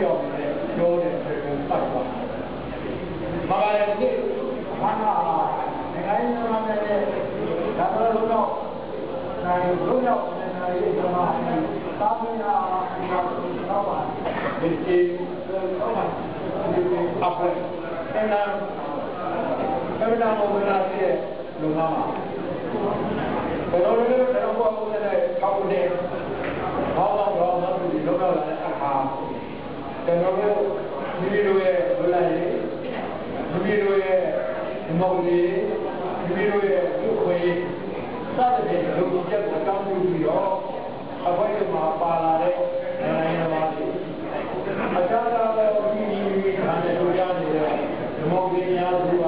ပြောတယ်ပြောတယ်ဆိုတော့ပတ်သွားမှာပါလေဒီဘာသာနိုင်ငံရေးသမားတွေဒါတော့တော့နိုင်လို့ရောက်နိုင်ငံရေးသမားတွေတာမင်နာတော့ပါဒီတော့ပါဒီအပ်တယ်နာကမ္ဘာ့ဘုရားရဲ့လူနာဘယ်လိုလဲတော့ဘောကိုလည်းကောင်းတယ်ဘာလို့တော့ဒီလောကလာတဲ့အခါကျွန်တော်တို့ဒီလိုရဲ့ဘုရားရဲ့ဒီလိုရဲ့မောင်ကြီးဒီလိုရဲ့လူခွေစတဲ့လူချက်ကိုတောင်းပြီးတော့အခွင့်အရေးမှာပါလာတဲ့နိုင်ငံသားတွေအကြမ်းဖက်ပြီးခံရလို့ရနေတဲ့မောင်ကြီးများစုက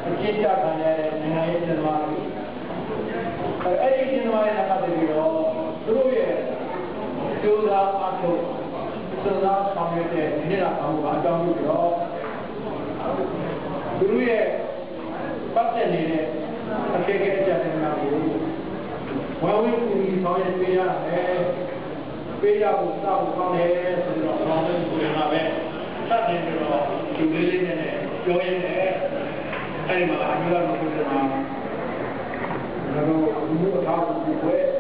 အကျဉ်းချခံရတဲ့နိုင်ငံရေးသမားတွေအဲ့ဒီဒီမှာလည်းပတ်သက်ပြီးတော့သူတို့ရဲ့ကျိုးသားအထုပ်စကားဆောင်ရတဲ့နေ့လာအောင်အကြောင်းပြုပြီးတော့သူတို့ရဲ့ပတ်သက်နေတဲ့အခက်အခဲအကျဉ်းများကိုဝေဝင်ကူညီဆောင်ရွက်ပေးရမယ်ပေးရဖို့စောင့်ကောင်းတယ်ဆိုတော့ဆောင်ရွက်ကိုရမှာပဲစတင်ပြီးတော့ဒီလေးလေးနဲ့ပြောရင်းနဲ့အဲ့ဒီမှာအမျိုးသားမျိုးတွေမှာကျွန်တော်တို့ဒီလိုထားဖို့